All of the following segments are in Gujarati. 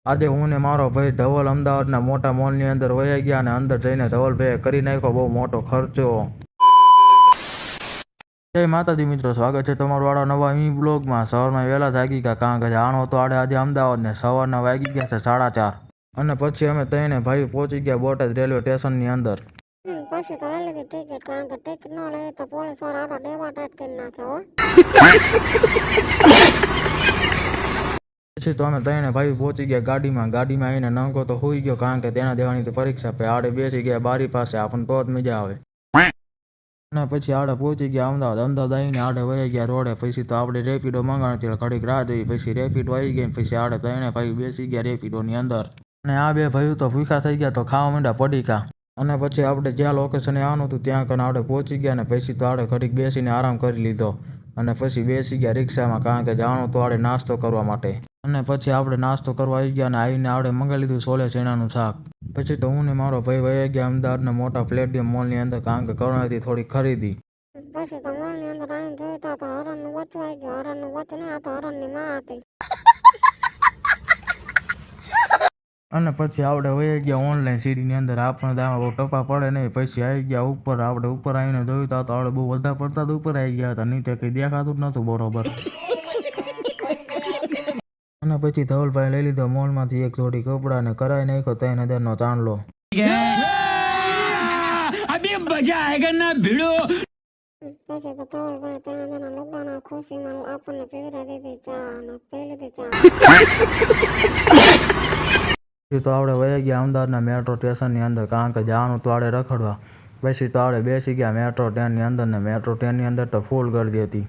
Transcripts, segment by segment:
આજે હું ને મારો ભાઈ ધવલ અમદાવાદના મોટા મોલની અંદર વયા ગયા અને અંદર જઈને ધવલભાઈએ કરી નાખ્યો બહુ મોટો ખર્ચો. જય માતાજી મિત્રો, સ્વાગત છે તમારું વાળા નવા બ્લોગમાં. સવારમાં વહેલા જાગી ગયા કારણ કે જાણો તો આજે અમદાવાદને સવારના વાગી ગયા છે 4:30 અને પછી અમે ત્રણે ભાઈ પહોંચી ગયા બોટાદ રેલવે સ્ટેશનની અંદર. પછી તો લઈ લીધી ટિકિટ કારણ કે ટિકિટ ન લઈએ તો પોલીસ વાળા આપણા ડેવા ટાઈટ કરી નાખે હો. પછી તો અમે ત્રણે ભાઈ પહોંચી ગયા ગાડીમાં આવીને નંગો તો હોઈ ગયો કારણ કે તેના દેવાની તો પરીક્ષા પે આડે બેસી ગયા બારી પાસે, આપણને તો જ મજા આવે. અને પછી આડે પહોંચી ગયા અમદાવાદ આવીને આડે વહી ગયા રોડે. પછી તો આપણે રેપિડો મંગાવી ઘડીક રાહ જોઈ, પછી રેપિડો આવી ગઈ. પછી આડે ત્રણે ભાઈ બેસી ગયા રેપિડોની અંદર અને આ બે ભાઈઓ તો ભૂખા થઈ ગયા તો ખાવા માંડ્યા પડીકા. અને પછી આપણે જ્યાં લોકેશને આવવાનું હતું ત્યાં કને આપણે પહોંચી ગયા અને પછી તો આપણે ઘડીક બેસીને આરામ કરી લીધો અને પછી બેસી ગયા રિક્ષામાં કારણ કે જવાનું તો આપણે નાસ્તો કરવા માટે. અને પછી આપણે નાસ્તો કરવા આવી ગયા અને આવીને આપણે મંગાવી લીધું છોલે ચણાનું શાક. પછી તો હું ને મારો ભાઈ વયા ગયા અમદાવાદના મોટા પ્લેટિયમ મોલની અંદર કારણ કે કરવાની હતી થોડી ખરીદી. પછી તો મોલની અંદર આવીને જોયું તો હરણનું બચ્ચું આવી ગયું. હરણનું બચ્ચું નહીં, આ તો હરણની માં હતી. અને પછી આપણે વહી ગયા ઓનલાઈન સીડીની અંદર. આપણે તો આમાં બહુ ટપા પડે નહીં. પછી આવી ગયા ઉપર. આપણે ઉપર આવીને જોયું તો આપણે બહુ બધા પડતા તો ઉપર આવી ગયા હતા, નીચે કંઈ દેખાતું જ નહોતું બરોબર. અને પછી ધવલભાઈ લઈ લીધો મોલમાંથી એક જોડી કપડાં ને કરાવી નાખ્યો 3000નો ચાંદલો. પછી તો ધવલભાઈ તેના તેના લુગડાના ખુશીમાં આપણને પીવડા દીધી ચા અને પી લીધી ચા. તો આપણે વહી ગયા અમદાવાદના મેટ્રો સ્ટેશનની અંદર કારણ કે જવાનું તો આપણે રખડવા. પછી તો આપણે બેસી ગયા મેટ્રો ટ્રેનની અંદર ને મેટ્રો ટ્રેનની અંદર તો ફૂલ ગરદી હતી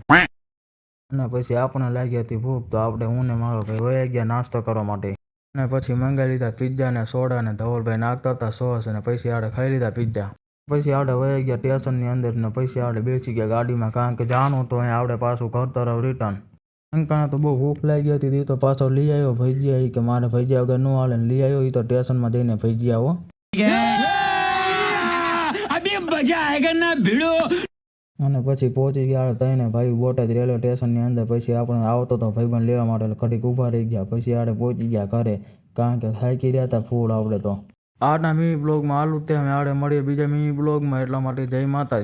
અને પછી આપણને લાગી હતી ભૂખ. તો આપણે હું ને મારો ભાઈ વહી ગયા નાસ્તો કરવા માટે અને પછી મંગાવી લીધા પિઝા ને સોડા ને ધવલભાઈ નાખતા હતા સોસ અને પછી આપણે ખાઈ લીધા પિઝા. પછી આપણે વહી ગયા સ્ટેશનની અંદર ને પછી આપણે બેસી ગયા ગાડીમાં કારણ કે જવાનું તો અહીંયા આપણે પાછું ઘર તરફ રિટર્ન. અંકાને તો બહુ ભૂખ લાગી હતી એ તો પાછો લઈ આવ્યો ભજીયા. કે મારે ભજીયા વગર ન હાલે ને લઈ આવ્યો. એ તો સ્ટેશનમાં જઈને ભજીયા હો. અને પછી પહોંચી ગયા ત્રણે ભાઈ બોટાદ રેલવે સ્ટેશનની અંદર. પછી આપણે આવતો તો ભાઈબંધ લેવા માટે ઘડીક ઊભા રહી ગયા. પછી આપણે પહોંચી ગયા ઘરે કારણ કે થાકી રહ્યા હતા ફૂલ આપણે તો. આજના મિની બ્લોગમાં આલું તે અમે મળીએ બીજા મિની બ્લોગમાં. એટલા માટે જય માતાજી.